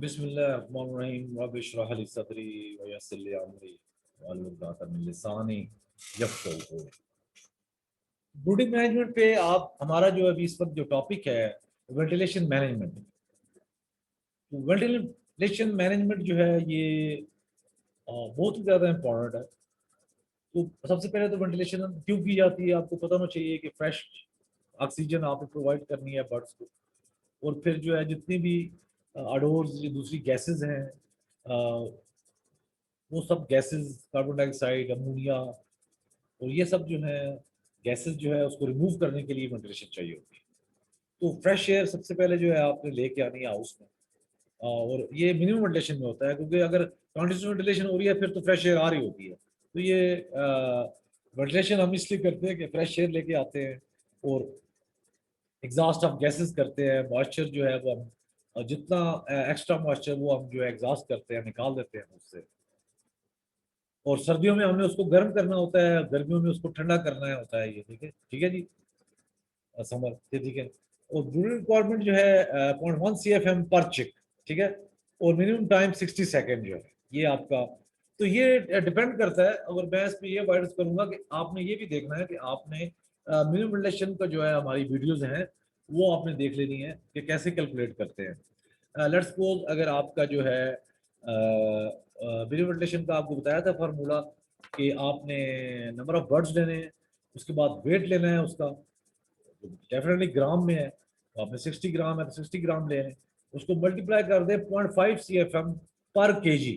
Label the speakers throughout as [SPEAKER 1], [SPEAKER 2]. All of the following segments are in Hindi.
[SPEAKER 1] बिस्मिल्लाहिर्रहमानिर्रहीम रब्बि इश्रह ली सदरी व यस्सिर ली अमरी वहलुल उक़दतम मिन लिसानी यफ़क़हू क़ौली। ब्रूडिंग मैनेजमेंट पे आप हमारा जो अभी इस वक्त जो टॉपिक है वेंटिलेशन मैनेजमेंट। तो वेंटिलेशन मैनेजमेंट जो है ये बहुत ही ज़्यादा इम्पोर्टेंट है। तो सबसे पहले तो वेंटिलेशन क्यों की जाती है आपको पता होना चाहिए कि फ्रेश ऑक्सीजन आपको प्रोवाइड करनी है बर्ड्स को। और फिर जो है जितनी भी अडोर्स जो दूसरी गैसेस हैं, वो सब गैसेस कार्बन डाइऑक्साइड अमोनिया और ये सब जो है गैसेस जो है उसको रिमूव करने के लिए वेंटिलेशन चाहिए होती है। तो फ्रेश एयर सबसे पहले जो है आपने लेके आनी है हाउस में। और ये मिनिमम वेंटिलेशन में होता है क्योंकि अगर कंटिन्यूस वेंटिलेशन हो रही है फिर तो फ्रेश एयर आ रही होती है। तो ये वेंटिलेशन हम इसलिए करते हैं कि फ्रेश एयर लेके आते हैं और एग्जॉस्ट ऑफ गैसेस करते हैं। मॉइस्चर जो है वो हम जितना एक्स्ट्रा मॉइस्चर वो हम जो है एग्जॉस्ट करते हैं निकाल देते हैं उससे। और सर्दियों में हमने उसको गर्म करना होता है, गर्मियों में उसको ठंडा करना है होता है। ये ठीक है जी। समर ठीक है। और ब्रूडिंग रिक्वायरमेंट जो है 0.1 CFM पर चिक, ठीक है। और मिनिमम टाइम 60 सेकेंड जो है ये आपका। तो ये डिपेंड करता है। अगर मैं इस पे ये वाइड करूंगा कि आपने ये भी देखना है कि आपने मिनिमम रिलेशन का जो है हमारी वीडियोज हैं वो आपने देख लेनी है कि कैसे कैलकुलेट करते हैं। लेट्स सपोज अगर आपका जो है मिनिमम रिलेशन का आपको बताया था फार्मूला कि आपने नंबर ऑफ बर्ड्स लेने हैं, उसके बाद वेट लेना है उसका, डेफिनेटली ग्राम में है तो आपने 60 ग्राम है तो 60 ग्राम ले लें। उसको मल्टीप्लाई कर दें 0.5 CFM पर केजी,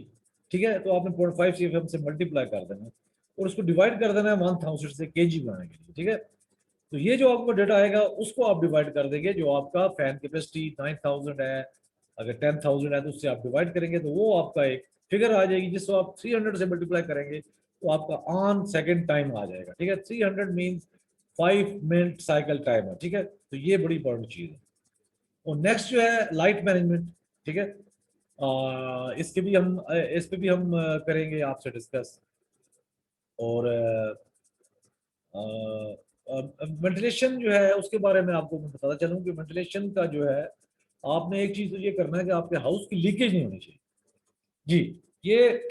[SPEAKER 1] ठीक है। तो आपने 0.5 CFM से मल्टीप्लाई कर देना है और उसको डिवाइड कर देना है 1000 से केजी बनाने के लिए, ठीक है। तो ये जो आपको डेटा आएगा उसको आप डिवाइड कर देंगे। जो आपका फैन कैपेसिटी 9000 है, अगर 10,000 है तो उससे आप डिवाइड करेंगे तो वो आपका एक फिगर आ जाएगी जिसको आप 300 से मल्टीप्लाई करेंगे तो आपका ऑन सेकेंड टाइम आ जाएगा, ठीक है। 300 मीन्स 5 मिनट साइकिल टाइम है, ठीक है। तो ये बड़ी इंपॉर्टेंट चीज है। और नेक्स्ट जो है लाइट मैनेजमेंट, ठीक है। इस पे भी हम करेंगे आपसे डिस्कस। और वेंटिलेशन जो है उसके बारे में आपको मैं बताता चलूँ कि वेंटिलेशन का जो है आपने एक चीज तो ये करना है कि आपके हाउस की लीकेज नहीं होनी चाहिए जी। ये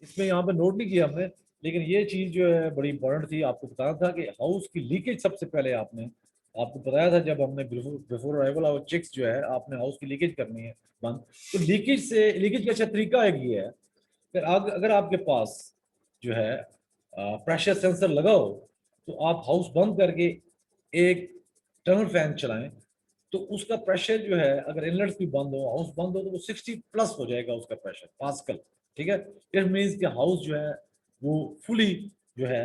[SPEAKER 1] इसमें यहाँ पे नोट नहीं किया हमने, लेकिन ये चीज जो है बड़ी इंपॉर्टेंट थी आपको बताना था कि हाउस की लीकेज सबसे पहले आपने आपको बताया था जब हमने बिफोर अराइवल ऑफ चिक्स जो है आपने हाउस की लीकेज करनी है बंद। तो लीकेज का अच्छा तरीका एक ये है कि अगर आपके पास जो है प्रेशर सेंसर लगा हो तो आप हाउस बंद करके एक टर्नल फैन चलाएं तो उसका प्रेशर जो है अगर इनलेट्स भी बंद हो हाउस बंद हो तो वो 60+ हो जाएगा उसका प्रेशर पास्कल, ठीक है। इट मीन्स कि हाउस जो है वो फुली जो है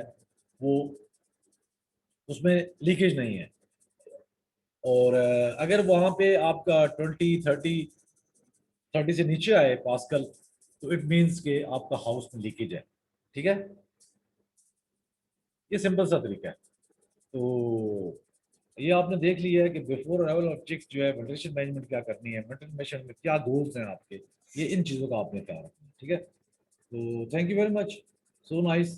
[SPEAKER 1] वो उसमें लीकेज नहीं है। और अगर वहां पे आपका 20 30 से नीचे आए पास्कल तो इट मीन्स के आपका हाउस में लीकेज है, ठीक है। ये सिंपल सा तरीका है। तो ये आपने देख लिया है कि बिफोर अराइवल ऑफ चिक्स जो है वेंटिलेशन मैनेजमेंट क्या करनी है, वेंटिलेशन में क्या गोल्स हैं आपके, ये इन चीज़ों का आपने ख्याल रखना है, ठीक है। तो thank you very much, so nice.